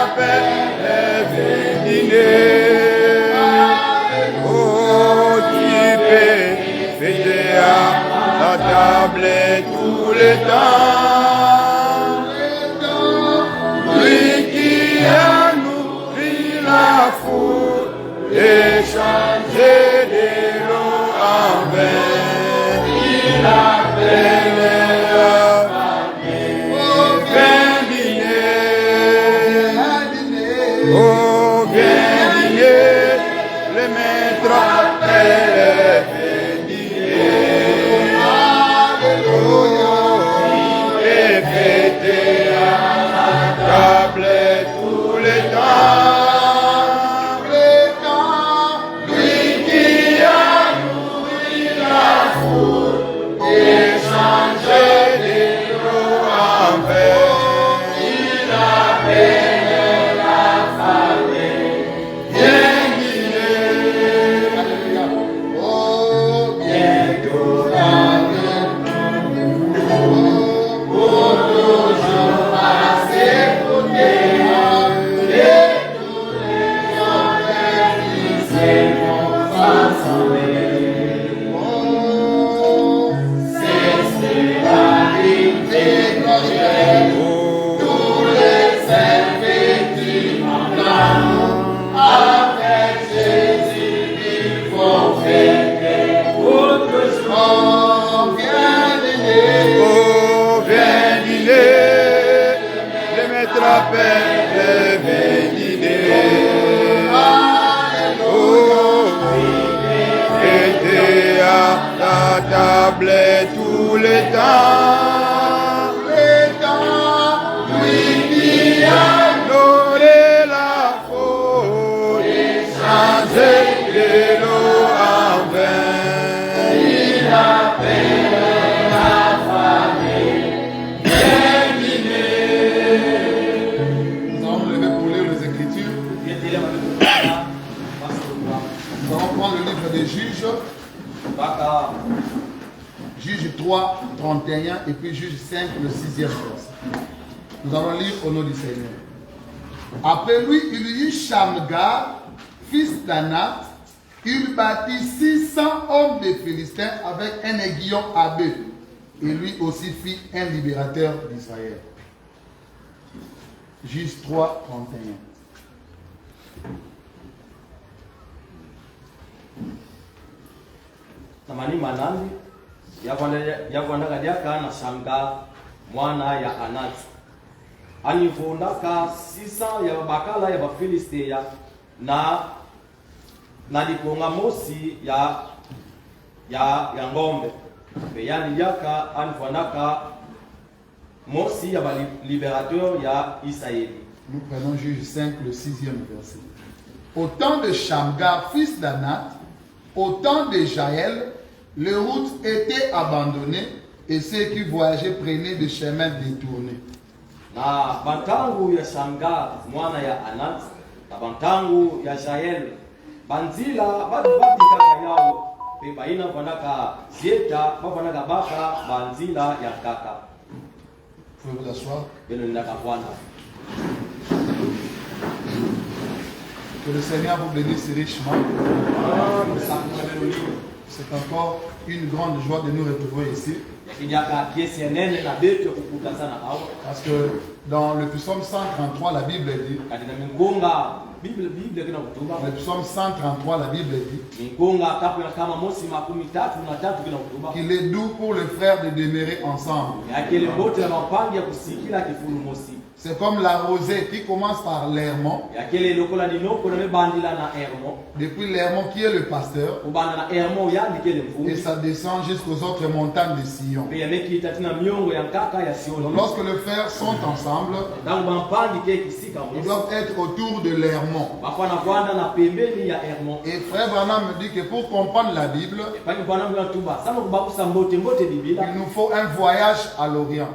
appelle venir. Oh, tu peux fêter à la table tout le temps. Lui qui a nourri la foule et changé de l'eau en vin. Il appelle oh, viens dîner, le maître appelle dîner. Oh, et fêter à la table tout le temps. Lui qui a nourri la foule et changé de l'eau en vin. Il appelle appelle venir. Oh, fêter à la table tout le temps. Lui qui a honoré la faute et changé de l'eau en vin. Il appelle la famille. Nous allons prendre le livre des Juges, Juge 3, 31 et puis Juge 5, le 6e verset. Nous allons lire au nom du Seigneur. Après lui, il y eut Shamgar, fils d'Anath. Il bâtit 600 hommes des Philistins avec un aiguillon à bœuf. Et lui aussi fit un libérateur d'Israël. Juge 3, 31. Tamani manani yakwandakadiaka na Shamgar mwana ya Anath anivundaka 600 ya bakala ya Bafilistia na likonga mosi ya ngombe beyani yaka anivundaka mosi ya libérateur ya Israël. Nous prenons Juge 5, le 6e verset. Au temps de Shamgar, fils d'Anath, au temps de Jaël, les routes étaient abandonnées et ceux qui voyageaient prenaient des chemins détournés. Na bantangu ya Shamgar mwana ya Anath na bantangu ya Jaël banzila batikaka yao pe baina vanaka zieta bavanaka baka banzila ya kaka. Vous pouvez vous asseoir. Que le Seigneur vous bénisse richement. C'est encore une grande joie de nous retrouver ici. Parce que dans le psaume 133, la Bible dit, le psaume 133, la Bible dit qu'il est doux pour les frères de demeurer ensemble. C'est comme la rosée qui commence par l'Hermon. Depuis l'Hermon qui est le pasteur. Et ça descend jusqu'aux autres montagnes de Sion. Donc lorsque les frères sont ensemble, ils doivent être autour de l'Hermon. Et frère Branham me dit que pour comprendre la Bible, il nous faut un voyage à l'Orient.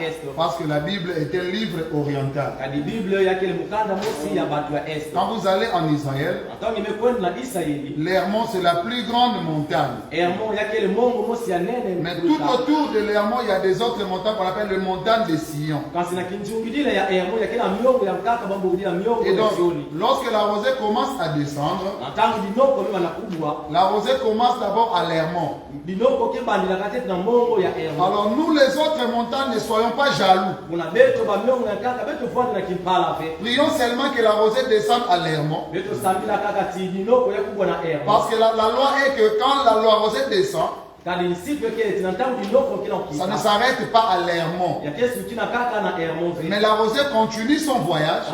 est. Parce que la Bible est un livre oriental. Kadi Bible yakele mukanda mosi ya batu ya est. Quand vous allez en Israël, Atao nimekwenda na Israeli. l'Hermon c'est la plus grande montagne. Hermon yakele mongo mosi ya nene. Mais tout autour de l'Hermon, il y a des autres montagnes qu'on appelle les montagnes de Sion. Kasi na kinjungidile ya Hermon yakela miongo ya mkaka bambo kudila miongo Et ya donc, Sioni. lorsque la rosée commence à descendre, Natangu dinoko mema nakubwa. la rosée commence d'abord à l'Hermon. Dinoko kebandila katete na mongo ya Hermon. Alors nous les autres montagnes ne soyons pas jaloux. Kuna beto ba miongo ya kaka beto fwani na kimpala fe. Prions seulement que la rosée descende à l'Hermon. Beto sambila kaka ti dinoko ya kubwa na Hermon. Parce que la loi est que quand la rosée descend, Kadi nisipe kele tinantangu dinoko kila ça ne ukita. s'arrête pas à l'Hermon. Ya kesu kina kaka na Hermon fe. Mais la rosée continue son voyage.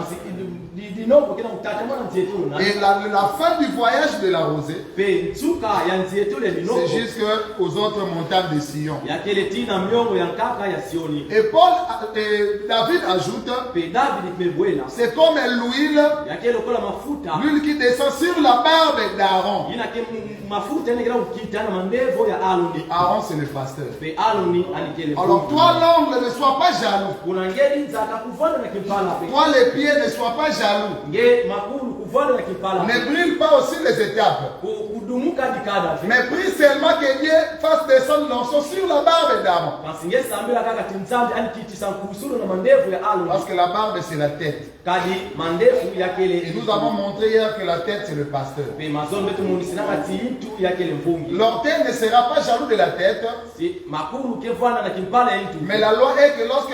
Dinoko kila ukita mwana nzietu na. Et la fin du voyage de la rosée, Pe tsuka ya nzietu le dinoko. c'est jusqu'aux autres montagnes de Sion. Ya kele tina miongo ya kaka ya Sioni. Et David ajoute, Pe David kmebwela. c'est comme l'huile, Ya kele kola mafuta. l'huile qui descend sur la barbe d'Aaron. Yina ke mafuta ene kila ukita na mandevo ya Aroni. Aaron, c'est le pasteur. Pe Aroni anikele. Alors toi, l'ongle, ne sois pas jaloux. Kuna ngeli nzaka kuvana na kimpala pe. Toi, les pieds, ne sois pas jaloux. Nge makulu kuvana na kimpala. Ne brûle pas aussi les étapes. Kudumuka dikada fe. Mais prie seulement que Dieu fasse descendre l'onction sur la barbe d'Aaron. Kasi nge sambila kaka tinzambi ani kitisa kusulu na mandevu ya Aroni. Parce que la barbe, c'est la tête. Kadi mandevu ya kele. Et nous avons montré hier que la tête, c'est le pasteur. Pe mazon betu munisinanga tiitu ya kele mvungi. L'orteil ne sera pas jaloux de la tête. Si makulu kevana na kimpala yentu. Mais la loi est que lorsque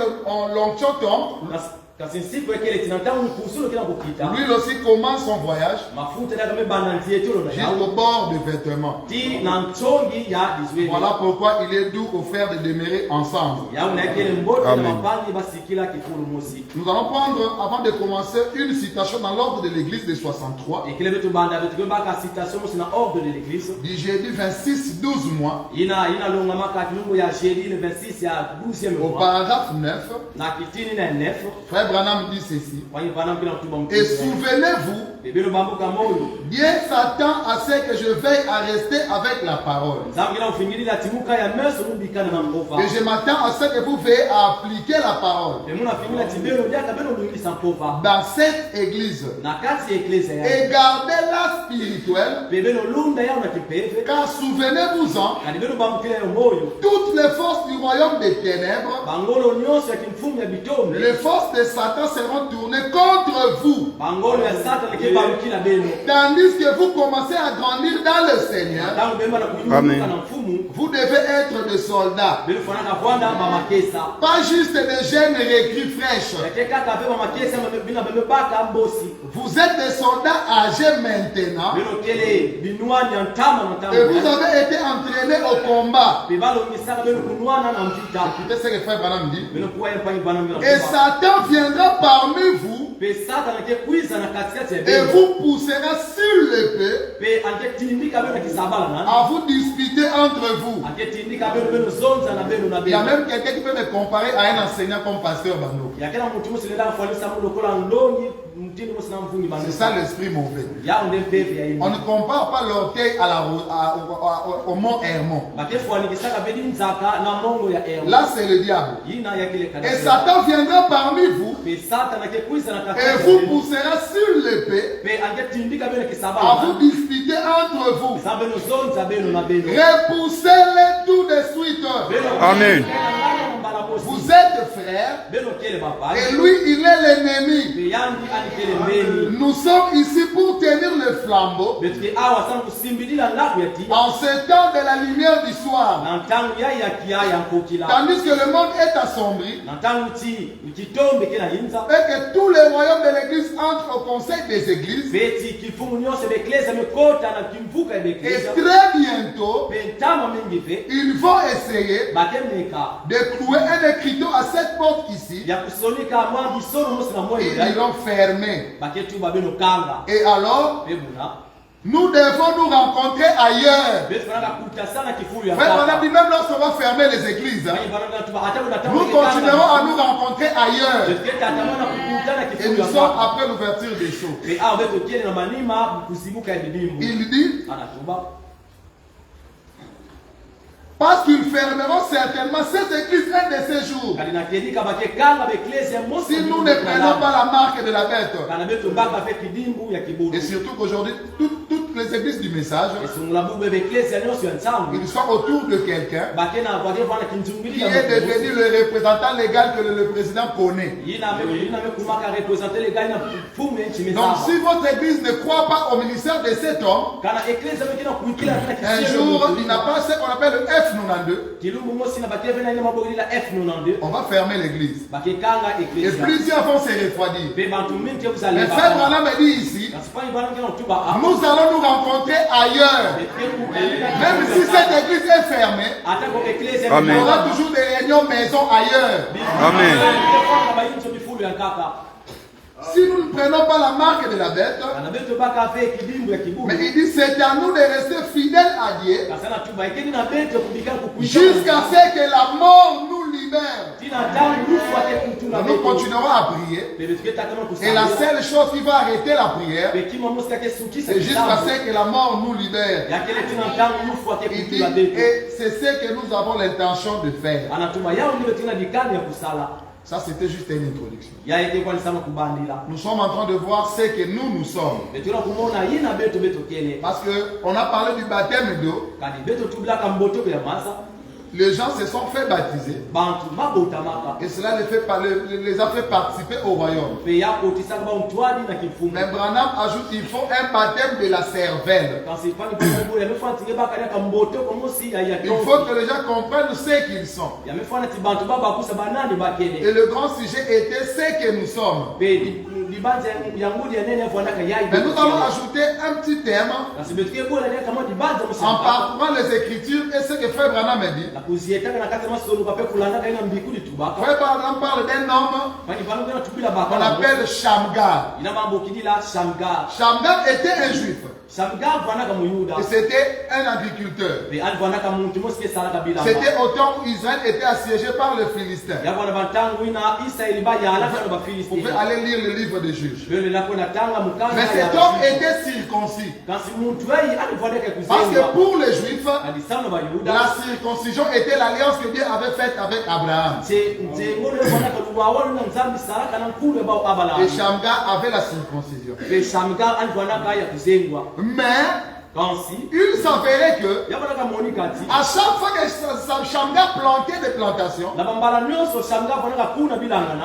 l'onction tombe, Kasi nsiku ya kele tinantangu kusulu kila kukita. lui aussi commence son voyage Mafuta daga mebana nzietu na yawo. jusqu'au bord des vêtements. Ti na nchongi ya dizwe. Voilà pourquoi il est doux aux frères de demeurer ensemble. Yawo na kele mboto na Amen. mapangi basikila kifulu mosi. Nous allons prendre, avant de commencer, une citation dans l'ordre de l'église de 63, Ekele betu banda betu kebaka citation mosi na ordre de l'église. du jeudi 26, 12 mois, Ina longa maka kilungu ya jeudi le 26 ya 12e au mois. paragraphe 9, Na kitini na 9. Frère Branham dit ceci. Kwa hiyo bana mpina kutuba mtu. Et souvenez-vous, Bebelo bambuka moyo. Dieu s'attend à ce que je veille à rester avec la parole. Zamgira ufingilila timuka ya meso mubikana na mkova. Et je m'attends à ce que vous veillez à appliquer la parole Emuna fingila timbelo ndiaka beno lungi sampova. dans cette église. Na kati eklesia ya. Et gardez-la spirituelle, Bebelo lunda yao na kipeve. car souvenez-vous-en, Kadi beno bambukila yo moyo. toutes les forces du royaume des ténèbres, Bangolo nyonso ya kimfumu ya bitombe. les forces de Satan seront tournées contre vous. Bangolo ya Satan ke bambukila beno. Tandis que vous commencez à grandir dans le Seigneur, Tangu bemba na kuyumuka Amen. na mfumu. vous devez être des soldats, Beno fanaka kwanda mamakesa. pas juste des jeunes recrues fraîches. Yake kaka beba makesa bina bemebaka mbosi. Vous êtes des soldats âgés maintenant Beno kele binwani ya ntama na ntama. et vous avez été entraînés au combat. Bebalo misaka beno kunwana na mvita. Écoutez ce que Frère Branham dit. Beno kuwa ya mpangi bana mbila. Et Satan viendra parmi vous Pe Satan ake kuiza na katikati ya et beno. vous poussera sur l'épée Pe ake tindika beno kisabala na. à vous disputer entre vous. Ake tindika beno zonza na beno na Il y a beno. même quelqu'un qui peut me comparer à un enseignant comme Pasteur Bando. Yakela mutu musi lenda kufanisa mulo kola ndongi mtini musi na mfungi bana. C'est ça l'esprit mauvais. Ya onde pepe ya On imi. ne compare pas l'orteil au mont Hermon. Bake fwani kisaka bedi nzaka na mongo ya ero. Là, c'est le diable. Yina yakile Et kadasi. Satan viendra parmi vous Pe Satan ake kuiza na et katikati. vous poussera sur l'épée Pe ake tindika beno à kisabala vous na. disputer entre vous. Sa beno zonza beno na beno. Repoussez-les tout de suite. Amen. Vous êtes frères Beno kele baba. et lui, il est l'ennemi. Pe yandi anikele mbeni. Nous sommes ici pour tenir le flambeau Betuke awa sana kusimbilila ndaku ya tia. en ce temps de la lumière du soir. Na ntangu ya kia ya nkokila. Tandis que le monde est assombri Na ntangu kitombe kila hinza. et que tous les royaumes de l'église entrent au conseil des églises. Beti kifumu nyose bekleza mekota na kimvuka Et bekleza. très bientôt, Pe ntama mingi ve. ils vont essayer Bakemeka. de clouer un écriteau à cette porte ici. Ya kusonika mwangi sono musi na moyo. Ils l'ont fermé. Baketuba beno kanga. Et alors, Bebuna. nous devons nous rencontrer ailleurs. Betu fanaka kuta sana kifuru ya Frère, on a kaka. dit même lorsqu'on va fermer les églises, hein, Bayi banana tuba hata unataka. nous continuerons à nous rencontrer ailleurs. Betu atamana kukutana Et kifuru nous ya sommes kaka. après l'ouverture des sceaux. Pe awo betu kiene na manima kusimuka ya bibimbu. Il dit, Anatuba. Parce qu'ils fermeront certainement cette église un de ces jours. Si nous ne prenons pas la marque de la bête. Et surtout qu'aujourd'hui, toutes les églises du message, ils sont autour de quelqu'un qui est devenu le représentant légal que le président connaît. Donc si votre église ne croit pas au ministère de cet homme, un jour, il n'a pas ce qu'on appelle le F92. On va fermer l'église. Et plusieurs vont se refroidir. Mais frère Branham me dit ici, nous allons nous rencontrer ailleurs. Même si cette église est fermée, il y aura toujours des réunions maison ailleurs. Amen. Si nous ne prenons pas la marque de la bête, mais il dit c'est à nous de rester fidèles à Dieu jusqu'à ce que la mort nous libère. Nous continuerons à prier. Et la seule chose qui va arrêter la prière, c'est jusqu'à ce que la mort nous libère. Il dit, et c'est ce que nous avons l'intention de faire. Ça, c'était juste une introduction. Nous sommes en train de voir ce que nous sommes. Parce qu'on a parlé du baptême d'eau. Les gens se sont fait baptiser. Et cela les a fait participer au royaume. Mais Branham ajoute qu'il faut un baptême de la cervelle. Il faut que les gens comprennent ce qu'ils sont. Et le grand sujet était ce que nous sommes. Mais nous allons ajouter un petit thème en parcourant les Écritures et ce que Frère Branham a dit. Frère Branham parle d'un homme qu'on appelle Shamgar. Shamgar était un juif. Et c'était un agriculteur. C'était au temps où Israël était assiégé par les Philistins. Vous pouvez aller lire le livre des Juges. Mais cet homme était circoncis. Parce que pour les Juifs, la circoncision était l'alliance que Dieu avait faite avec Abraham. Et Shamgar avait la circoncision. Mais il s'avérait que à chaque fois que Shamgar plantait des plantations,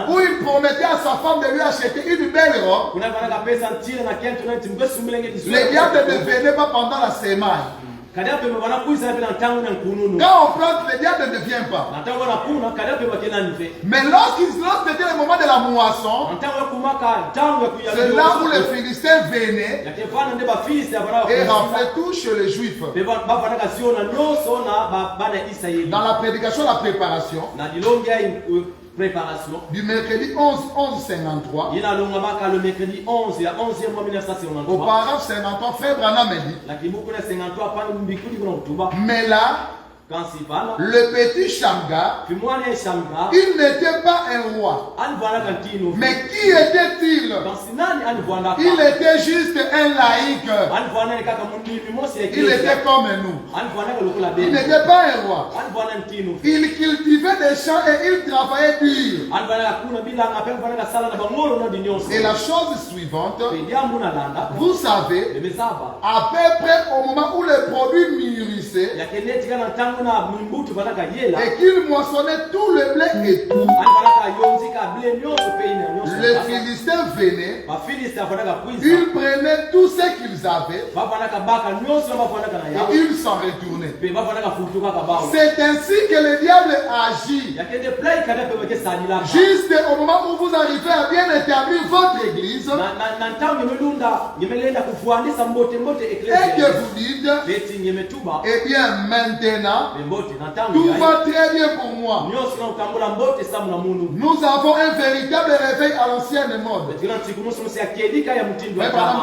où il promettait à sa femme de lui acheter une belle robe, les diables ne venaient pas pendant la semaille. Quand on plante, le diable ne vient pas. Mais lorsqu'il était le moment de la moisson, c'est là où les Philistins venaient et raflaient tout chez les Juifs. Dans la prédication, la préparation, du mercredi 11-53, le mercredi 11, il y a 11e mois 1953. Au paragraphe 53, Frère Branham dit, mais là, le petit Shamgar, il n'était pas un roi. Mais qui était-il? Il était juste un laïc. Il était comme nous. Il n'était pas un roi. Il cultivait des champs et il travaillait dur. Et la chose suivante, vous savez, à peu près au moment où les produits mûrissaient, et qu'il moissonnait tout le blé et tout, les Philistins venaient, ils prenaient tout ce qu'ils avaient et ils s'en retournaient. C'est ainsi que le diable agit. Juste au moment où vous arrivez à bien établir votre église et que vous dites, eh bien maintenant tout va très bien pour moi. Nous avons un véritable réveil à l'ancienne mode.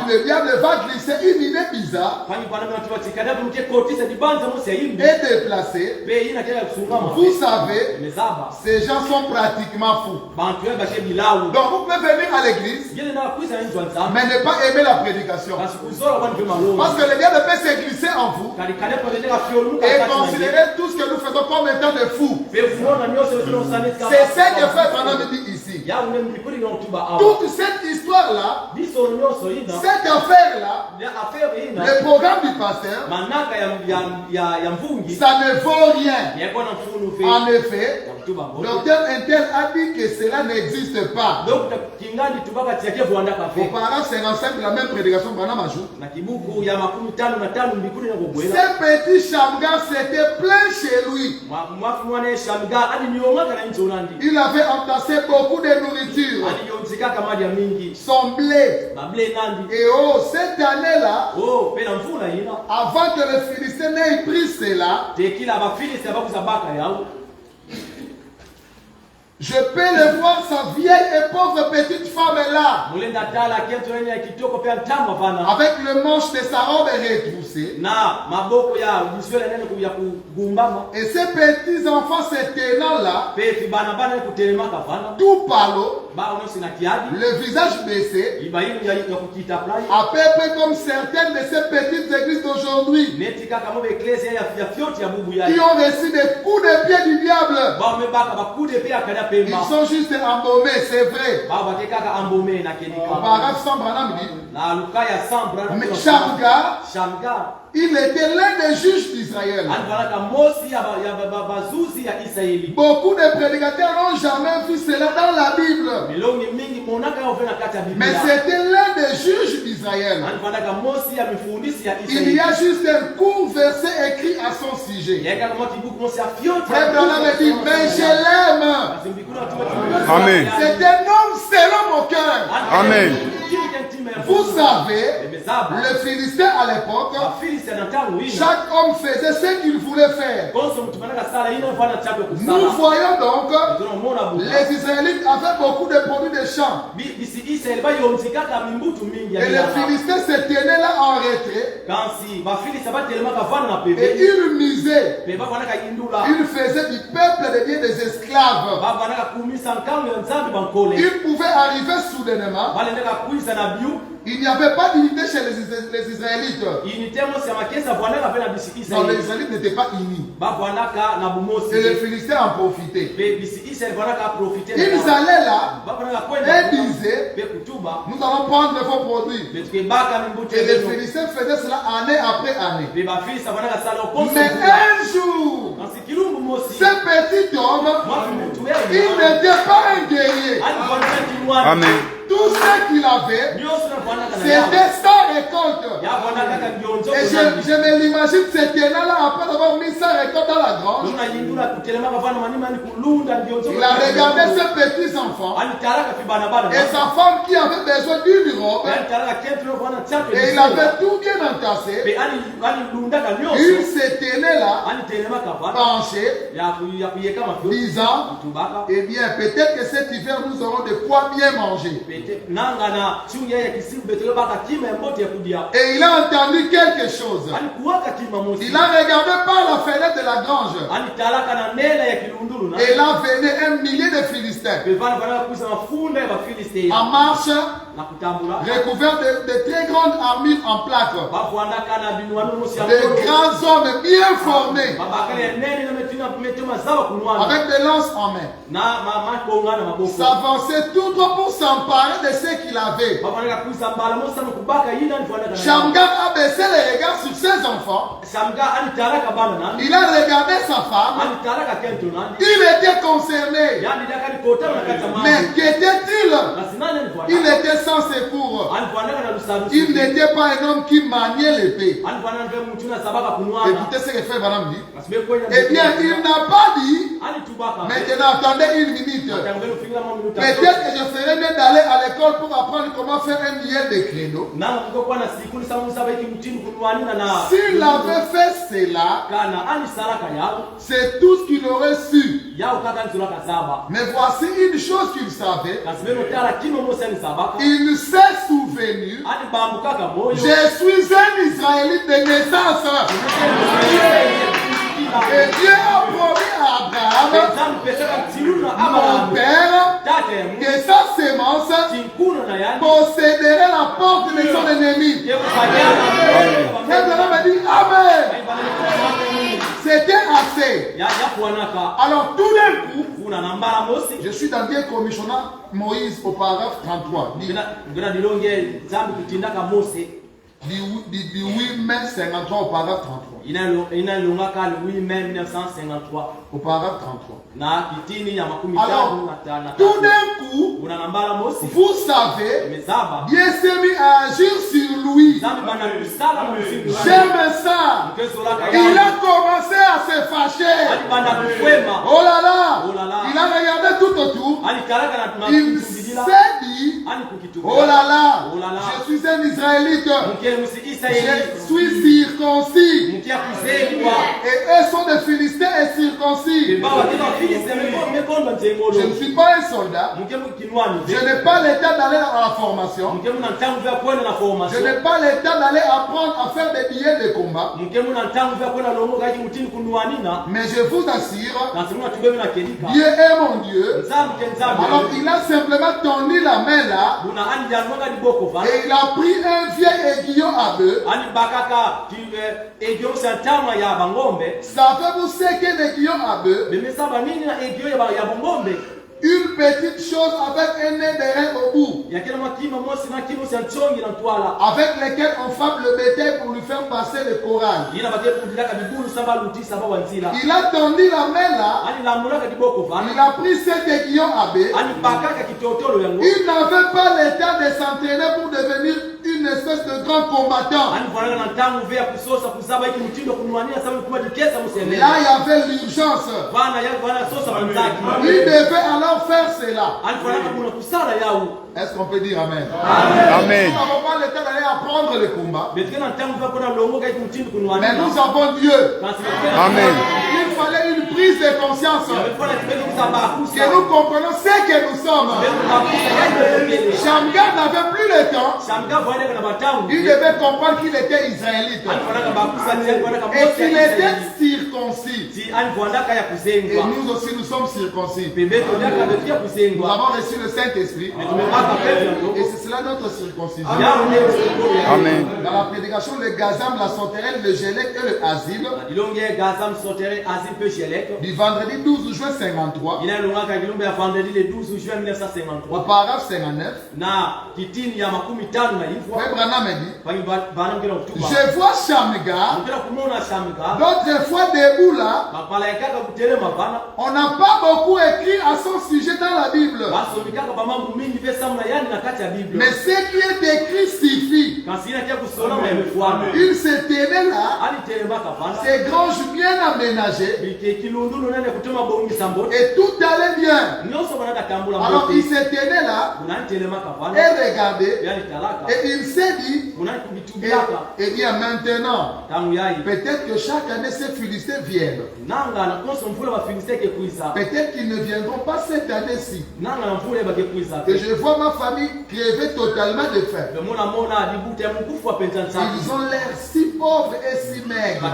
Le diable va glisser une idée bizarre et déplacée. Vous savez, ces gens sont pratiquement fous. Donc vous pouvez venir à l'église mais ne pas aimer la prédication. Parce que le diable peut se glisser en vous et considérer verrez tout ce que nous faisons comme étant des fous. C'est ce que Frère Branham dit ici. Toute cette histoire-là, cette affaire-là, le programme du pasteur, ça ne vaut rien. En effet, docteur Intel a dit que cela n'existe pas. Au paragraphe 55 de la même prédication, Branham ajoute, ce petit Shamgar s'était plaint chez lui. Il avait entassé beaucoup de nourriture, son blé. Et oh, cette année-là, avant que le Philistin n'ait pris cela, je peux le voir, sa vieille et pauvre petite femme est là, avec le manche de sa robe retroussée. Et ces petits enfants se tenant là, tout pâle, le visage baissé, à peu près comme certaines de ces petites églises d'aujourd'hui, qui ont reçu des coups de pied du diable. Ils sont juste embaumés, c'est vrai. Au paragraphe 100, Branham dit, mais Shamgar, il était l'un des juges d'Israël. Beaucoup de prédicateurs n'ont jamais vu cela dans la Bible. Mais c'était l'un des juges d'Israël. Il y a juste un court verset écrit à son sujet. Frère Branham dit, mais je l'aime. Amen. C'est un homme selon mon cœur. Amen. Vous savez, le Philistin à l'époque, chaque homme faisait ce qu'il voulait faire. Nous voyons donc, les Israélites avaient beaucoup de produits de champ. Et les Philistins se tenaient là en retrait. Et ils misaient. Ils faisaient du peuple des esclaves. Ils pouvaient arriver soudainement. Il n'y avait pas d'unité chez les Israélites. Non, les Israélites n'étaient pas unis. Et les Philistins en profitaient. Ils allaient là et disaient, nous allons prendre vos produits. Et les Philistins faisaient cela année après année. Mais un jour, ce petit homme, il n'était pas un guerrier. Amen. Tout ce qu'il avait, c'était sa récolte. Et je me l'imagine, c'était là après avoir mis sa récolte dans la grange. Il a regardé ses petits enfants et sa femme qui avait besoin d'une robe. Et il avait tout bien entassé. Il se tenait là, penché, disant, eh bien, peut-être que cet hiver nous aurons de quoi bien manger. Et il a entendu quelque chose. Il a regardé par la fenêtre de la grange. Et là venait un millier de Philistins. En marche, recouverts de très grandes armures en plaques. De grands hommes bien formés. Avec des lances en main. S'avançaient tout droit pour s'emparer de ce qu'il avait. Shamgar a baissé les regards sur ses enfants. Il a regardé sa femme. Il était concerné. Mais qu'était-il? Il était sans secours. Il n'était pas un homme qui maniait l'épée. Écoutez ce que Frère Branham dit. Eh bien, il n'a pas dit, maintenant attendez une minute, peut-être que je serais mieux d'aller à l'école pour apprendre comment faire un millier de créneaux. S'il avait fait cela, c'est tout ce qu'il aurait su. Mais voici une chose qu'il savait. Il s'est souvenu, je suis un Israélite de naissance. Et Dieu a promis à Abraham, mon père, que sa sémence posséderait la porte de son ennemi. Et Abraham a dit Amen. C'était à aller. Alors tout d'un coup, je suis dans 2 commissionnats Moïse au paragraphe 33. Du 8 mai 53 au paragraphe 33. Au paragraphe 33. Alors, tout d'un coup, vous savez, Dieu s'est mis à agir sur lui. J'aime ça. Il a commencé à se fâcher. Oh là là. Il a regardé tout autour. Il s'est dit, oh là là, je suis un Israélite. Je suis circoncis. Et eux sont des Philistins et circoncis. Je ne suis pas un soldat. Je n'ai pas l'état d'aller à la formation. Je n'ai pas l'état d'aller apprendre à faire des billets de combat. Mais je vous assure, Dieu est mon Dieu. Alors il a simplement tendu la main là. Et il a pris un vieil aiguillon à bœuf. Savez-vous ce qu'est l'aiguillon à bœuf? Une petite chose avec un nez de rein au bout. Avec lequel on frappe le bétail pour lui faire passer le corail. Il a tendu la main là. Il a pris cet aiguillon à bœuf. Il n'avait pas l'état de s'entraîner pour devenir une espèce de grand combattant. Là il y avait l'urgence. Il devait alors faire cela. Est-ce qu'on peut dire Amen? Amen. Nous n'avons pas l'état d'aller apprendre le combat. Mais nous avons Dieu. Amen. Il fallait une prise de conscience. Que nous comprenons ce que nous sommes. Shamgar n'avait plus le temps. Il devait comprendre qu'il était israélite. Et qu'il était circoncis. Et nous aussi nous sommes circoncis. Nous avons reçu le Saint-Esprit. Et c'est cela notre circoncision. Amen. Dans la prédication, le gazam, la sauterelle, le gélec et le asile. Du vendredi 12 juin 53. Au paragraphe 59. Frère Branham dit, je vois Shamgar. D'autres fois debout là. On n'a pas beaucoup écrit à son sujet dans la Bible. Mais ce qui est écrit suffit. Il se tenait là. Ses granges bien aménagées. Et tout allait bien. Alors il se tenait là. Et regardait. Et il s'est dit. Et bien maintenant. Peut-être que chaque année ces Philistins viennent. Peut-être qu'ils ne viendront pas cette année-ci. Et je vois ma famille crever totalement de faim. Ils ont l'air si pauvres et si maigres.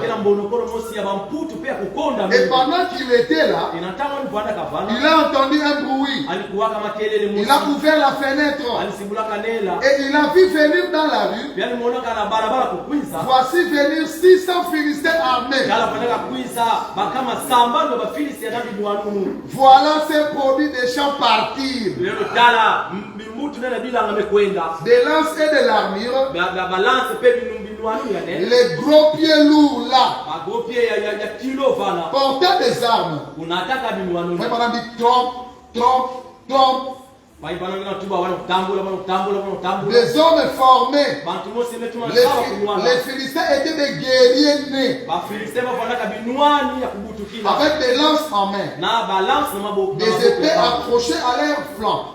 Et pendant qu'il était là, il a entendu un bruit. Il a ouvert la fenêtre. Et il a vu venir dans la rue. Voici venir 600 Philistins armés. Voilà ces produits des champs partir. Des lances et de l'armure. Les gros pieds lourds là. Portant des armes. Madame dit trompe, trompe, trompe. Des hommes formés. Les Philistins étaient des guerriers nés. Avec des lances en main. Des épées accrochées à leurs flancs.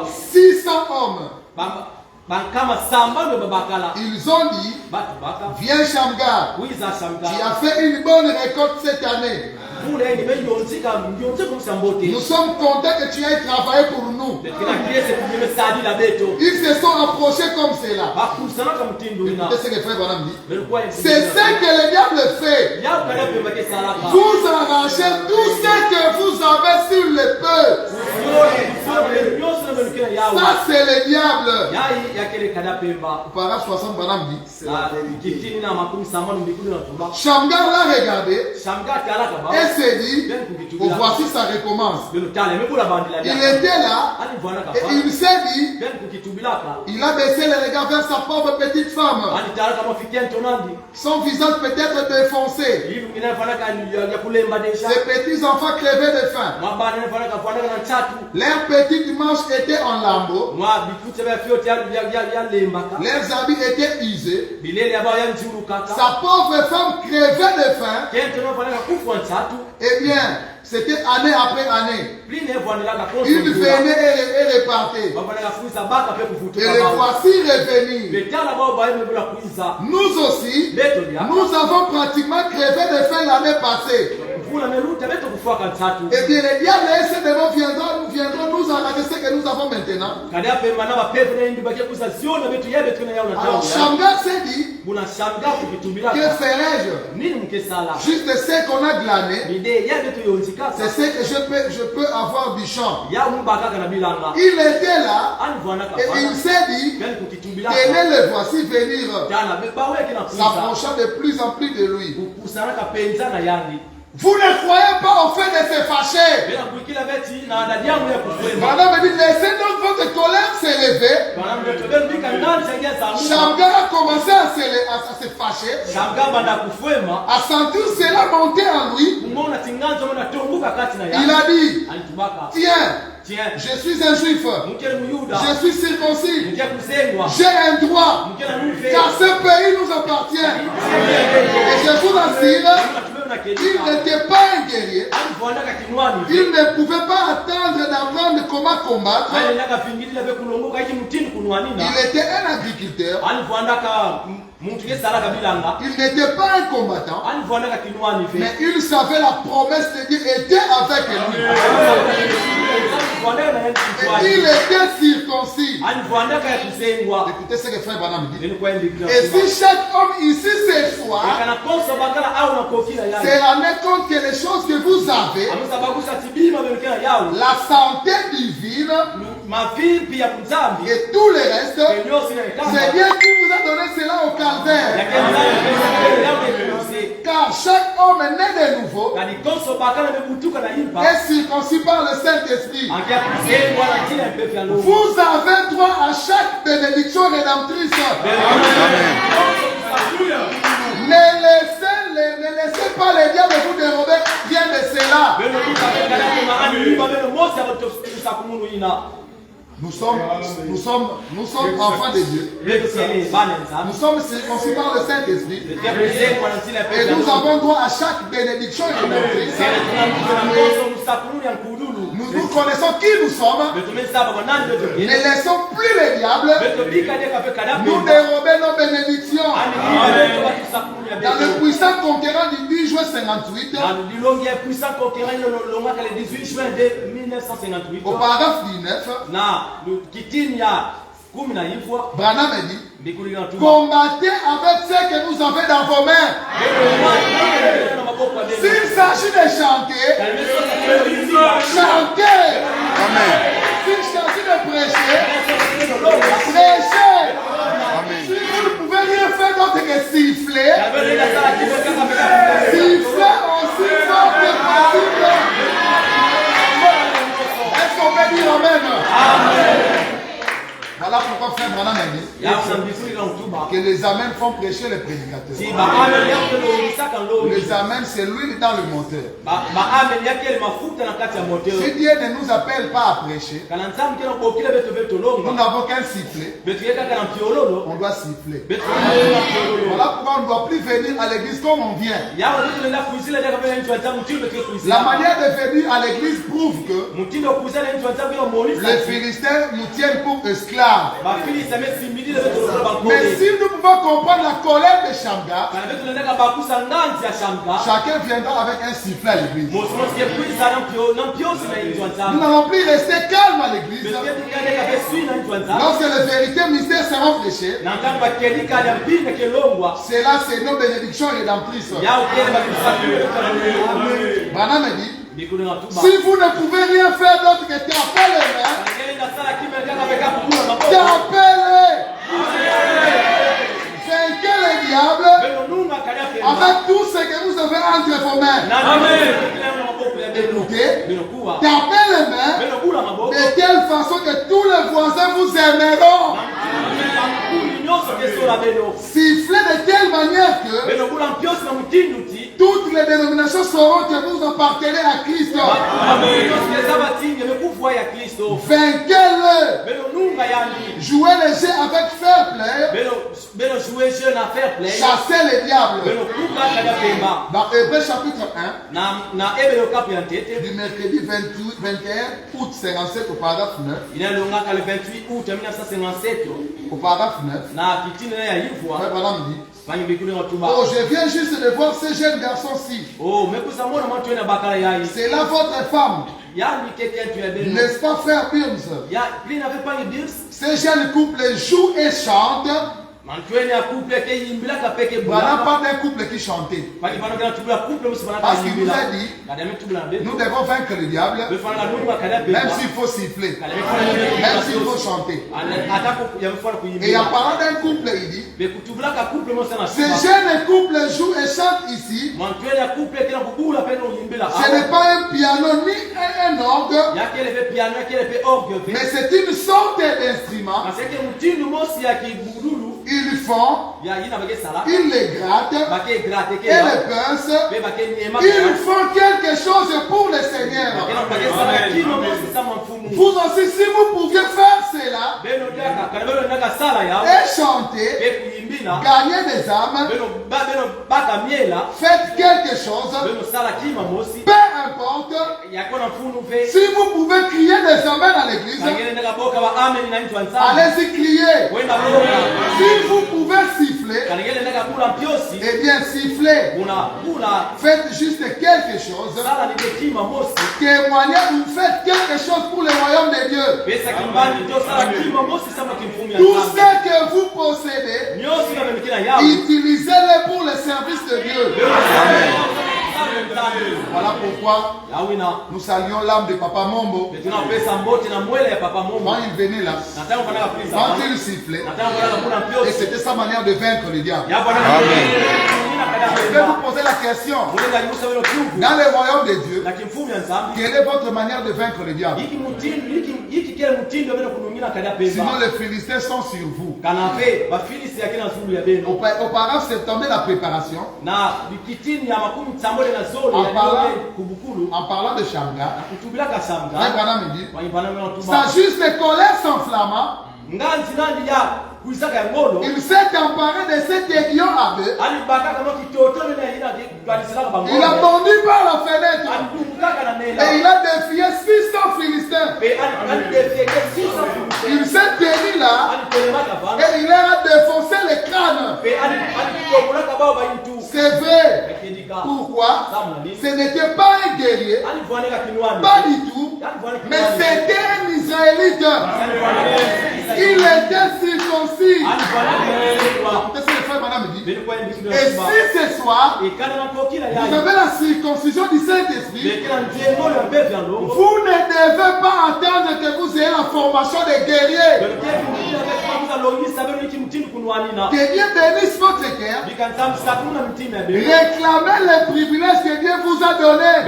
600 hommes. Ils ont dit, viens Shamgar, tu as fait une bonne récolte cette année. Nous sommes contents que tu aies travaillé pour nous. Ils se sont approchés comme cela. Écoutez ce que frère Branham dit. C'est ce que le diable fait. Vous arrachez tout ce que vous avez sur le peuple. Ça, c'est le diable. Yai yakele kada pemba. Paragraphe 60, Branham dit. Kitini na makumi samano mbikulu na tuba. Shamgar l'a regardé Shamgar kala kaba. et s'est dit, oh, voici ça recommence. Il était là et il s'est dit, il a baissé le regard vers sa pauvre petite femme. Son visage peut-être défoncé. Ses petits enfants crevaient de faim. Leurs petits dimanches étaient en lambeaux. Leurs habits étaient usés. Sa pauvre femme crevait de faim. Eh bien, c'était année après année. Il venait et repartait. Et le voici revenu. Nous aussi, nous avons pratiquement crevé de faim l'année passée. Et bien les diables et ces démons viendront nous arracher ce que nous avons maintenant. Alors Shamgar s'est dit, que ferais-je? Juste ce qu'on a glané, c'est ce que je peux avoir du champ. Il était là et il s'est dit, tenez le voici venir, s'approchant de plus en plus de lui. Vous ne croyez pas au fait de se fâcher. Madame me dit, laissez donc votre colère s'élever. Shamgar a commencé à se fâcher, à sentir cela monter en lui. Il a dit, tiens, je suis un juif, je suis circoncis, j'ai un droit, car ce pays nous appartient. Et je vous assure, il n'était pas un guerrier. Il ne pouvait pas attendre d'apprendre comment combattre. Il était un agriculteur. Il n'était pas un combattant. Mais il savait la promesse de Dieu était avec lui. Et il était circoncis. Écoutez ce que frère Branham dit. Et si chaque homme ici ce soir se rendait compte que les choses que vous avez, la santé divine et tout le reste, c'est Dieu qui vous a donné cela au calvaire. Car chaque homme est né de nouveau est circoncis par le Saint-Esprit. Vous avez droit à chaque bénédiction rédemptrice. Ne laissez pas les diables vous dérober bien de cela. Nous sommes enfants de Dieu. Nous sommes circoncis par le Saint-Esprit. Et nous avons droit à chaque bénédiction rédemptrice. Nous connaissons qui nous sommes. Ne laissons plus les diables nous dérober nos bénédictions. Dans le puissant conquérant du 10 juin 58, au paragraphe 19, Branham a dit, combattez avec ce que vous avez dans vos mains. S'il s'agit de chanter, chantez. S'il s'agit de prêcher, prêchez. Si vous ne pouvez rien faire d'autre que siffler, sifflez aussi fort que possible. Est-ce qu'on peut dire amen? Voilà pourquoi frère Branham a dit que les amens font prêcher les prédicateurs. Les amens, c'est l'huile dans le moteur. Si Dieu ne nous appelle pas à prêcher, nous n'avons qu'un sifflet. On doit siffler. Voilà pourquoi on ne doit plus venir à l'église comme on vient. La manière de venir à l'église prouve que les Philistins nous tiennent pour esclaves. Mais si nous pouvons comprendre la colère de Shamgar, chacun viendra avec un sifflet à l'église. Nous n'allons plus rester calmes à l'église. Lorsque les vérités mystères seront prêchées, cela c'est nos bénédictions rédemptrices. Branham dit, si vous ne pouvez rien faire d'autre que taper les mains, vos mains. Écoutez, tapez les mains de telle façon que tous les voisins vous aimeront. Sifflez de telle manière que toutes les dénominations sauront que vous appartenez à Christ. Vainquez-le. Jouez le jeu avec fair play. Chassez les diables. Dans Hébreux chapitre 1, du mercredi 21 août 57 au paragraphe 9. Au paragraphe 9. Voilà, me dit. Oh, je viens juste de voir ces jeunes garçons-ci. C'est là votre femme. N'est-ce pas, frère Birms? Ces jeunes couples jouent et chantent. Voilà pas d'un couple qui chantait. Parce qu'il nous a dit, nous devons vaincre le diable, même s'il faut siffler, même s'il faut chanter. Et en parlant d'un couple, il dit, ces jeunes couples jouent et chantent ici. Ce n'est pas un piano ni un orgue, mais c'est une sorte d'instrument. Ils font, ils les grattent, et les pincent, ils font quelque chose pour le Seigneur. Vous aussi, si vous pouviez faire cela, et chanter, gagner des âmes, faites quelque chose, peu importe, si vous pouvez crier des amens à l'église, allez-y crier. Si vous pouvez siffler, eh bien sifflez. Faites juste quelque chose. Témoignez, vous faites quelque chose pour le royaume de Dieu. Tout ce que vous possédez, utilisez-le pour le service de Dieu. Voilà pourquoi nous saluons l'âme de Papa Mombo. Quand il venait là, quand il sifflait, et c'était sa manière de vaincre le diable. Je vais vous poser la question. Dans le royaume de Dieu, quelle est votre manière de vaincre le diable? Sinon les Philistins sont sur vous. Auparavant, c'est tombé la préparation. En parlant de Shamgar, sa juste colère s'enflamma. Il s'est emparé de cet aiguillon à bœuf. Il a tendu par la fenêtre. Et il a défié 600 Philistins. Il s'est tenu là. Et il leur a défoncé les crânes. C'est vrai. Pourquoi? Ce n'était pas un guerrier. Pas du tout. Mais c'était un Israélite. Il était circoncis. Qu'est-ce que le frère madame me dit? Et si ce soir, vous avez la circoncision du Saint-Esprit, vous ne devez pas attendre que vous ayez la formation des guerriers. Que Dieu bénisse votre cœur. Réclamez les privilèges que Dieu vous a donnés.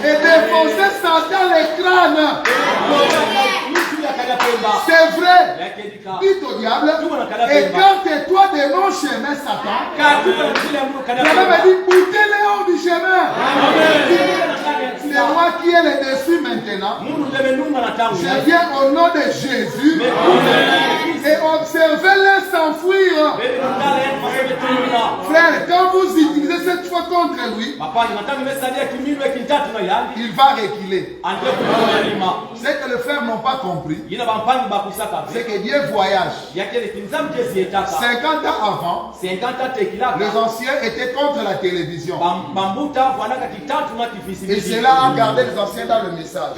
Et défoncer Satan les crânes. C'est vrai. Dites au diable, écarte-toi de mon chemin, Satan. J'avais me dit, boutez-les hors du chemin. C'est moi qui ai le dessus maintenant. Je viens au nom de Jésus. Et observez-les s'enfuir. Frère, quand vous utilisez cette foi contre lui, il va reculer. Ce que les frères n'ont pas compris, c'est que Dieu voyage. 50 ans avant, les anciens étaient contre la télévision. Et cela a gardé les anciens dans le message.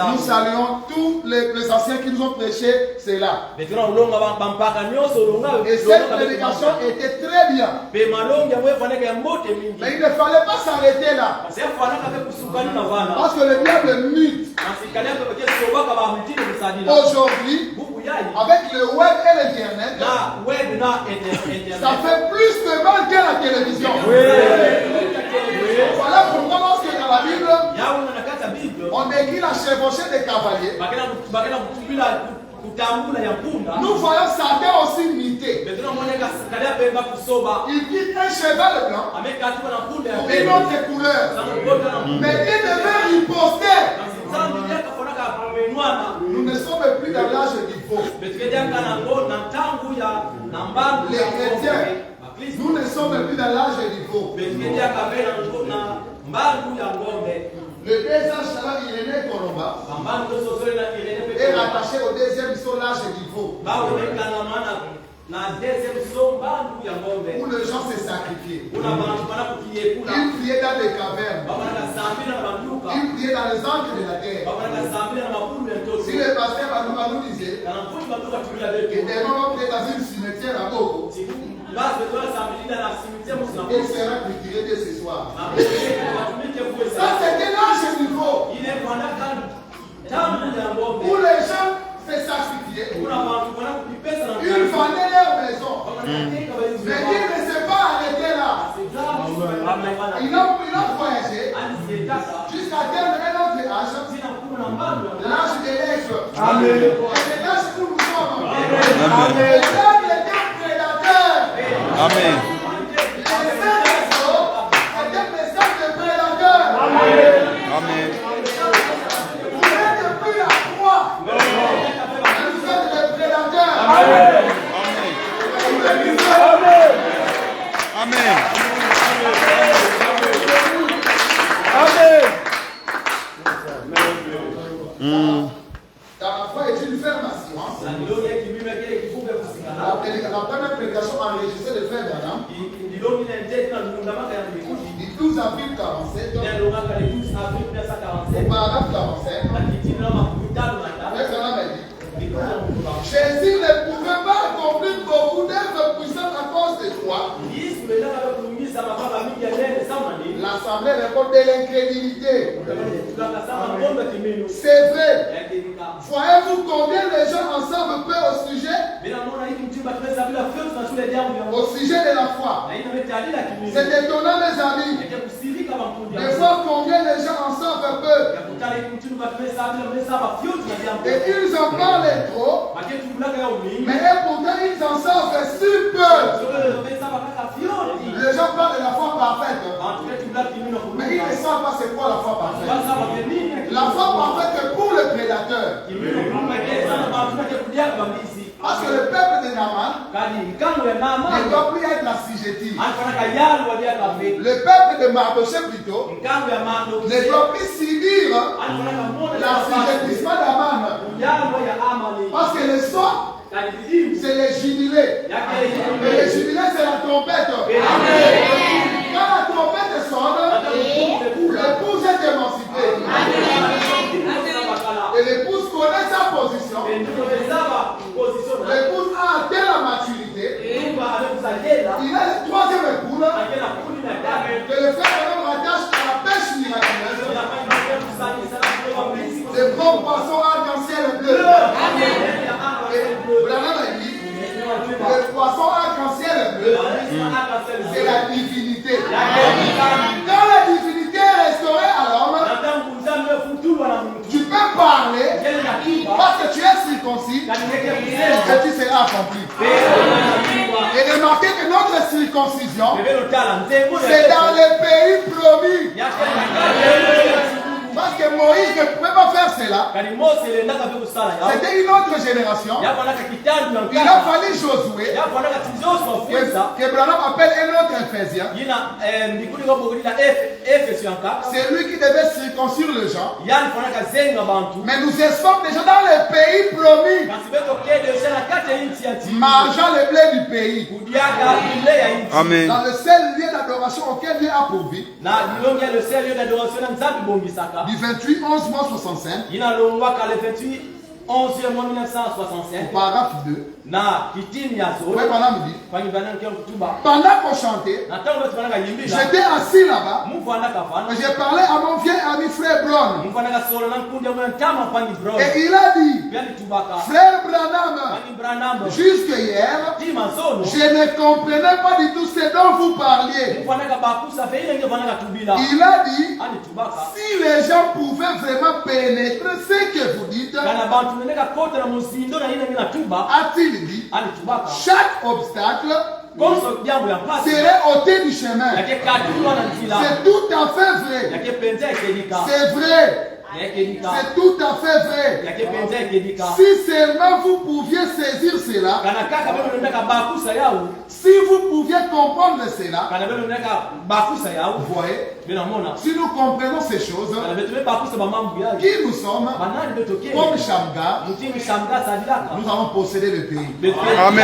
Nous saluons tous les anciens qui nous ont prêché cela. Et cette prédication était très bien. Mais il ne fallait pas s'arrêter là. Parce que le diable mute. Aujourd'hui, avec le web et l'internet, ça fait plus de mal que la télévision. Voilà pourquoi lorsque dans la Bible, on écrit la chevauchée des cavaliers, nous voyons Satan aussi imiter. Il dit un cheval blanc pour une autre couleur. Mais il devait riposter. Nous ne sommes plus dans l'âge du faux. Les chrétiens, nous ne sommes plus dans l'âge du faux. Le deuxième cheval Irénée Colomba est rattaché au deuxième sur l'âge du faux. Où les gens se sacrifiaient. Ils priaient dans les cavernes. Ils priaient dans les encres de la terre. Si le pasteur nous disait que des moments on est dans une cimetière à Bogo, il sera retiré de ce soir. Ça c'était l'âge du faux. Où les gens se sacrifiaient. Ils vendaient leur maison. Mais ils ne s'est pas arrêté là. Ils ont voyagé jusqu'à atteindre un autre âge, l'âge de l'aigle. Et c'est l'âge où nous sommes. L'aigle est un prédateur. Amen. Les saints est un message de prédateur. Amen. Vous n'êtes plus la croix. Vous êtes des prédateurs. Amen. Amen. Dans la foi est une ferme assurance. La première prédication enregistrée de Frère Branham, du 12 avril 47, au paragraphe 45, Frère Branham a dit Jésus ne pouvait pas accomplir beaucoup d'œuvres puissantes à cause de toi. L'assemblée répond de l'incrédulité. C'est vrai. Voyez-vous combien les gens ensemble peuvent au sujet de la foi. C'est étonnant mes amis de voir combien les gens ensemble peuvent. Et ils en parlent trop, mais pourtant ils en savent si peu. Les gens parlent de la foi parfaite, mais ils ne savent pas c'est quoi la foi parfaite. La foi parfaite est pour le prédateur. Parce que le peuple de Naaman ne doit plus être assujetti. Le peuple de Mardoché plutôt ne doit plus subir l'assujettissement d'Aman. Parce que le son, c'est le jubilé. Et le jubilé, c'est la trompette. Quand la trompette sonne, l'épouse est émancipée. Et l'épouse connaît sa position. L'épouse a atteint la maturité. Il a le troisième épouse que le frère rattache à la pêche miraculeuse. Les grands poissons arc-en-ciel bleu. Branham a dit le poisson arc-en-ciel bleu, c'est la divinité. Quand la divinité est restaurée à l'homme, tu peux parler parce que tu es circoncis et tu seras accompli. Et remarquez que notre circoncision, c'est dans les pays promis. Parce que Moïse ne pouvait pas faire cela. C'était une autre génération. Il a fallu Josué, que Branham appelle un autre Ephésien. C'est lui qui devait circoncire les gens. Mais nous sommes déjà dans les pays promis, mangeant le blé du pays. Amen. Dans le seul lieu d'adoration auquel Dieu a pourvu. Du 28 11 mois 65 11e mois 1965 paragraphe 2. na kitini ya zo Frère Branham dit, kwenye banana kia kutuba pendant qu'on chantait, na tangu watu banana yimbila j'étais assis là-bas, Mungu anaka fana et j'ai parlé à mon vieil ami frère Brown. Mungu anaka solo na kundi ya tama kwenye bro Et il a dit, pia tubaka frère Branham, kwenye Branham jusque hier, tima zono je ne comprenais pas du tout ce dont vous parliez. Mungu anaka bakusa fe ile ndio banana tubila Il a dit, ani tubaka si les gens pouvaient vraiment pénétrer ce que vous dites, kana bantu neneka kote na muzindo na ile ngina tuba a-t-il dit, ani tubaka chaque obstacle konso jambo ya pasi serait ôté du chemin. yake kadua na nzila C'est tout à fait vrai. yake penza ekedika C'est vrai. ekedika C'est tout à fait vrai. yake penza ekedika Si seulement vous pouviez saisir cela, kana kaka bado neneka bakusa yao si vous pouviez comprendre cela, kana bado neneka bakusa yao vous voyez, bila mona si nous comprenons ces choses, kana betu bakusa ba mambo yao qui nous sommes, banani betokee comme Shamgar, mtimi shamga sadilaka nous allons posséder le pays. Amen.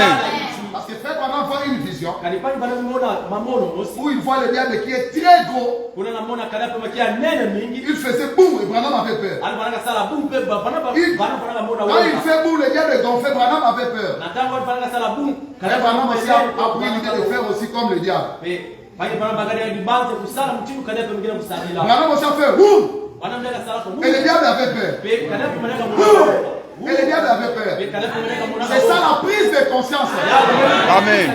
Parce que frère, pendant voit une vision kanipani bana mona mamono mosi où il voit le diable qui est très gros, kuna namona kana pe makia nene mingi il faisait boum et Branham avait peur. ali bana sala boom pe bana Il- bana mona Quand il wona fait boum, le diable est gonflé, Branham avait peur. na tango bana sala boom Frère Branham aussi a pris l'idée de faire aussi comme le diable. pe bana bana bagari ya banze kusala mtimu kana pe mwingine kusadila Branham aussi a fait boum bana mneka sala ko et le diable avait peur. pe kana pe mneka Boum mona et le diable avait peur. pe kana pe mneka mona C'est ça la prise de conscience. Amen.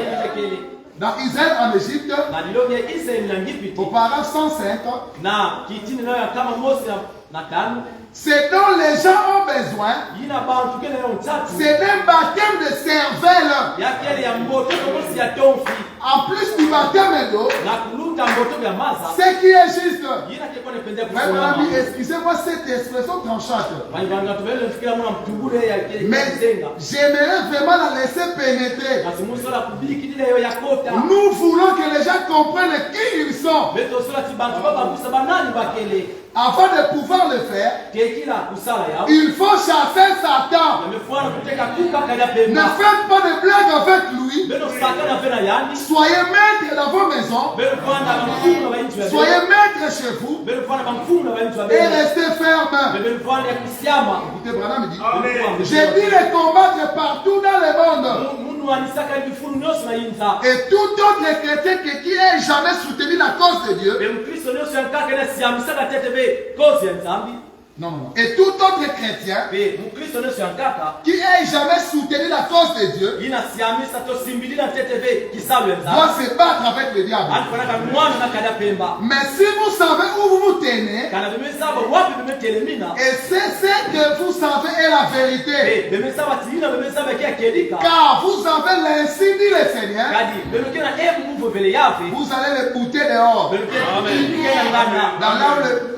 Dans Israël en Égypte, na liloge Israeli na ngipiti au paragraphe 105, na kitini nayo kama Mose na tano ce dont les gens ont besoin, yina bantu kele yo tatu c'est d'un baptême de cervelle. yakele ya mboto komosi ya tonfi En plus du baptême d'eau, na kuluta mboto ya maza ce qui est juste. yina keko ne pende Frère Branham dit, kusoma excusez-moi cette expression tranchante, bani banga tubele fikira mwana mtubule ya kele mais kizenga j'aimerais vraiment la laisser pénétrer. kasi muso la kubiki dile yo yakota Nous voulons que les gens comprennent qui ils sont. beto sola ti bantu baba kusa banani bakele Avant de pouvoir le faire, tekila kusala ya il faut chasser Satan. amefwana kuteka kuka kada Ne pemba faites pas de blagues avec lui. beto sakana pena yani Soyez maîtres dans vos maisons. beto fwana bamfunga baintu ya Soyez maîtres chez vous. beto fwana bamfunga baintu ya Et beto restez fermes. beto fwana ya kusiama Écoutez, Branham dit, Amen. j'ai dit les combattre partout dans le monde. mundu anisaka bifunu nyonso na yinza Et tout autre chrétien qui ait jamais soutenu la cause de Dieu, be mkristo nyonso yankaka na siamisaka tete be kozi ya nzambi non, non, non. Et tout autre chrétien be mkristo nyonso yankaka qui ait jamais soutenu la cause de Dieu yina siamisa to simbili na tete be kisalo ya doit nzambi se battre avec le diable. alifanaka mwana na kada pemba Mais si vous savez où vous vous tenez, kana bemesaba wapi bemetelemina et c'est ce que vous savez est la vérité, bemesaba tilina bemesaba kia kelika car vous avez l'ainsi dit le Seigneur, kadi belokena ebu muvo vele yafe vous allez les bouter dehors. belokena ilike ya ngana Dans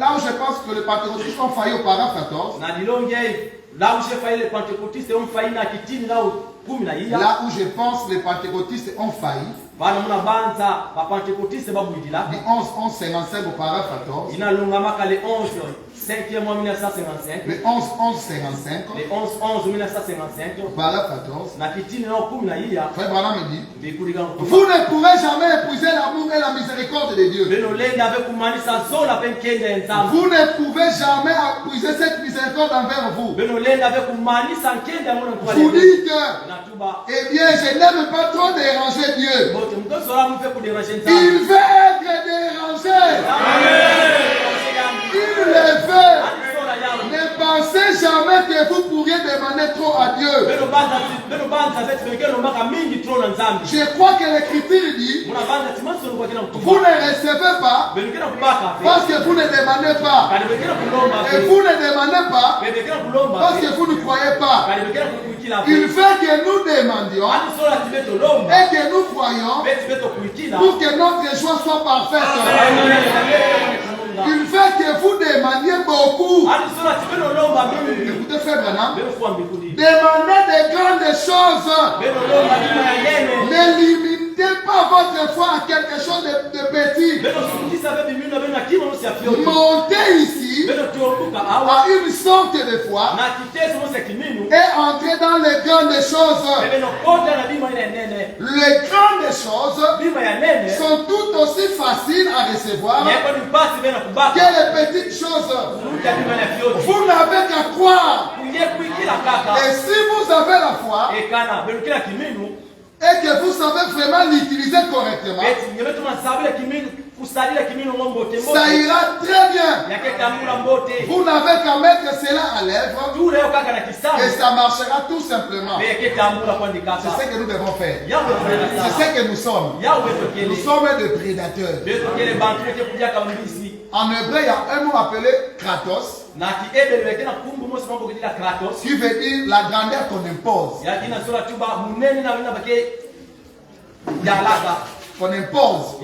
là où je pense que les pentecôtistes ont failli au paragraphe 14, na dilonge la ushe faile pentecôtiste on faina kitini lao 10 na iya là où je pense les pentecôtistes ont failli, bana muna banza ba pentecôtiste babwidila du 11, 55 au paragraphe 14, inalungamaka le 11 5e mois 1955 le 11, 55, le 11 1955 au paragraphe 14, na kitini nao 10 na iya Frère Branham dit, bikuliga vous ne pourrez jamais épuiser l'amour et la miséricorde de Dieu. beno lenda ave kumanisa zola penkenda ya nzambi Vous ne pouvez jamais épuiser cette miséricorde envers vous. beno lenda ave kumanisa nkenda mwana kwa Vous dites, natuba eh bien, je n'aime pas trop déranger Dieu. bote mtosola mfe kuderaje Il nzambi veut être dérangé. Il le veut. Ne pensez jamais que vous pourriez demander trop à Dieu. Je crois que l'Écriture dit, vous ne recevez pas parce que vous ne demandez pas. Et vous ne demandez pas parce que vous ne croyez pas. Il veut que nous demandions et que nous croyons pour que notre joie soit parfaite. Il veut que vous demandiez beaucoup. Écoutez, frère Branham, demandez de grandes choses. Ne limitez pas votre foi à quelque chose de petit. Montez ici à une sorte de foi et entrez dans les grandes choses. Les grandes choses sont tout aussi faciles à recevoir que les petites choses. Vous n'avez qu'à croire. Et si vous avez la foi et que vous savez vraiment l'utiliser correctement, ça ira très bien. Vous n'avez qu'à mettre cela à l'œuvre et ça marchera tout simplement. C'est ce que nous devons faire. C'est ce que nous sommes. Nous sommes des prédateurs. En hébreu, il y a un mot appelé kratos, qui veut dire la grandeur qu'on impose. Qu'on impose.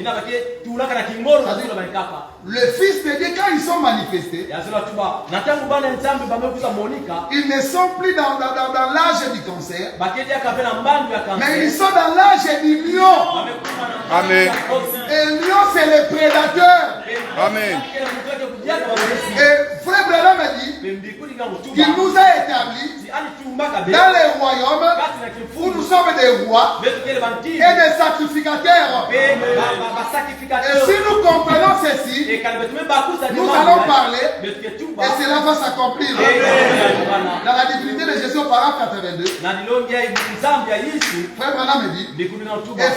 Le Fils de Dieu, quand ils sont manifestés, ils ne sont plus dans l'âge du cancer, mais ils sont dans l'âge du lion. Amen. Et le lion, c'est le prédateur. Amen. Et Frère Branham a dit qu'il nous a établis dans les royaumes où nous sommes des rois et des sacrificateurs. Et si nous comprenons ceci, nous allons parler et cela va s'accomplir. Dans la divinité de Jésus, au paragraphe 82, Frère Branham dit, et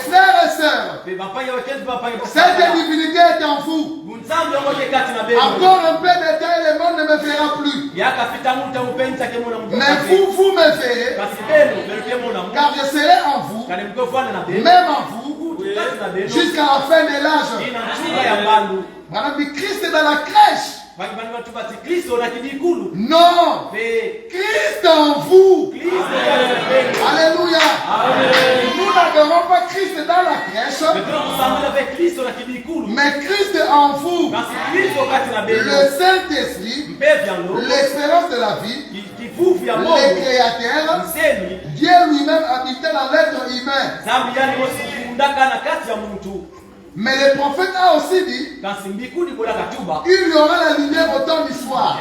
frères et sœurs, cette divinité est en vous. Encore un peu de temps et le monde ne me fera plus. Mais vous me verrez, car je serai en vous, même en vous, jusqu'à la fin de l'âge. Madame dit, Christ est dans la crèche. Non, Christ en vous. Alléluia. Nous n'adorons pas Christ dans la crèche, mais Christ en vous. Le Saint-Esprit, l'espérance de la vie, le Créateur, Dieu lui-même habitait dans l'être humain. Mais le prophète a aussi dit, il y aura la lumière au temps du soir.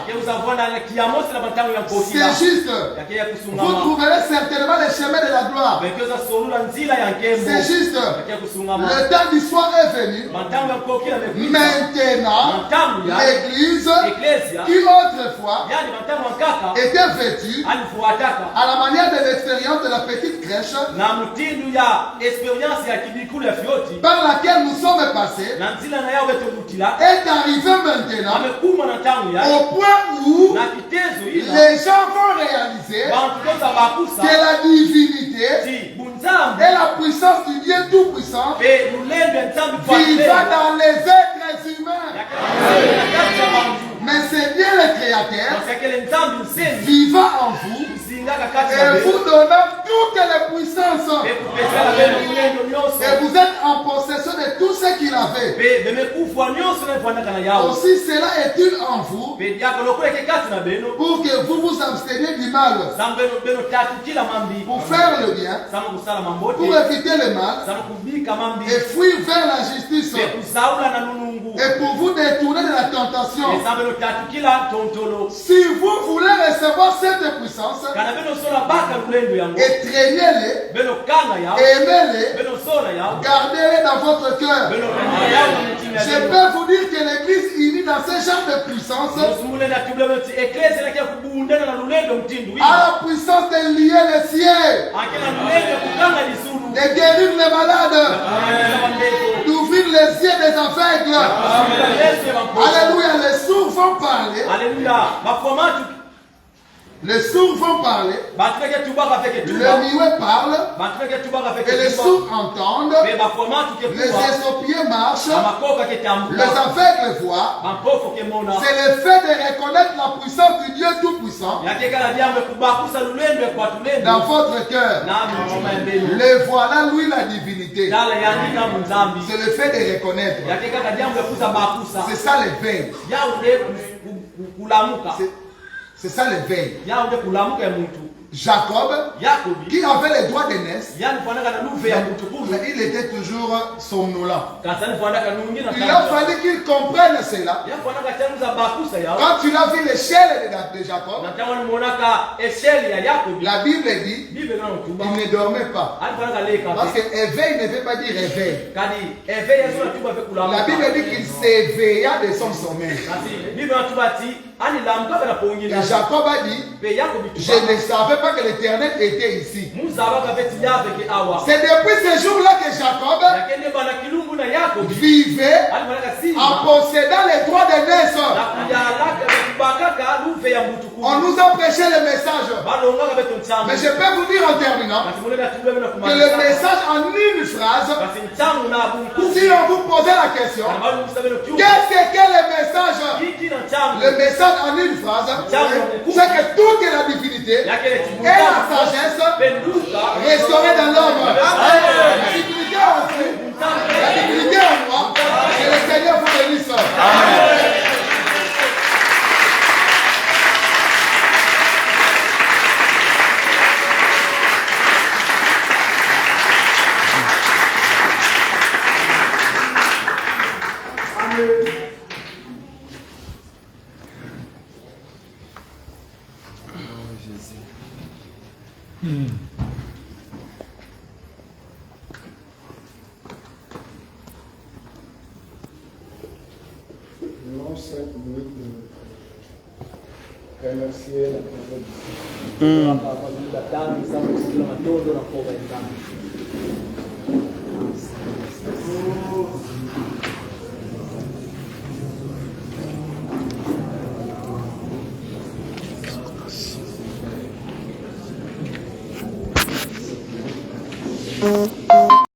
C'est juste. Vous trouverez certainement les chemins de la gloire. C'est juste. Le temps du soir est venu. Maintenant, l'église qui autrefois était vêtue à la manière de l'expérience de la petite crèche par laquelle nous sommes passés est arrivé maintenant au point où les gens vont réaliser que la divinité et la puissance du Dieu Tout-Puissant vivent dans les êtres humains. Mais c'est bien le Créateur vivant en vous et vous donnant toutes les puissances. Et vous êtes en possession de tout ce qu'il avait. Aussi cela est-il en vous pour que vous vous absteniez du mal, pour faire le bien, pour éviter le mal et fuir vers la justice et pour vous détourner de la tentation. Si vous voulez recevoir cette puissance, étreignez-les, aimez-les, gardez-les dans votre cœur. Je peux vous dire que l'église unie dans ce genre de puissance a la puissance de lier les cieux, de guérir les malades, d'ouvrir les yeux des aveugles. Alléluia, les sourds vont parler. Les sourds vont parler, le muet parle, et les sourds entendent, les essopiés marchent, les aveugles voient. C'est le fait de reconnaître la puissance du Dieu Tout-Puissant dans votre cœur. Le voilà, lui, la divinité. C'est le fait de reconnaître. C'est ça l'éveil. C'est ça l'éveil. Jacob, qui avait les droits d'aînesse, il était toujours somnolent. Il a fallu qu'il comprenne cela. Quand tu as vu l'échelle de Jacob, la Bible dit il ne dormait pas. Parce que éveil ne veut pas dire réveil. La Bible dit qu'il s'éveilla de son sommeil. Et Jacob a dit, je ne savais pas que l'Éternel était ici. C'est depuis ce jour-là que Jacob vivait en possédant les droits des naissances. On nous a prêché le message. Mais je peux vous dire en terminant que le message en une phrase, si on vous posait la question, qu'est-ce que le message? Le message en une phrase, c'est que toute la divinité et la sagesse restaurées dans l'homme. La divinité en vous, la divinité en moi, que le Seigneur vous bénisse. Amen. Non, 5 minutes de remercier la Mm-hmm.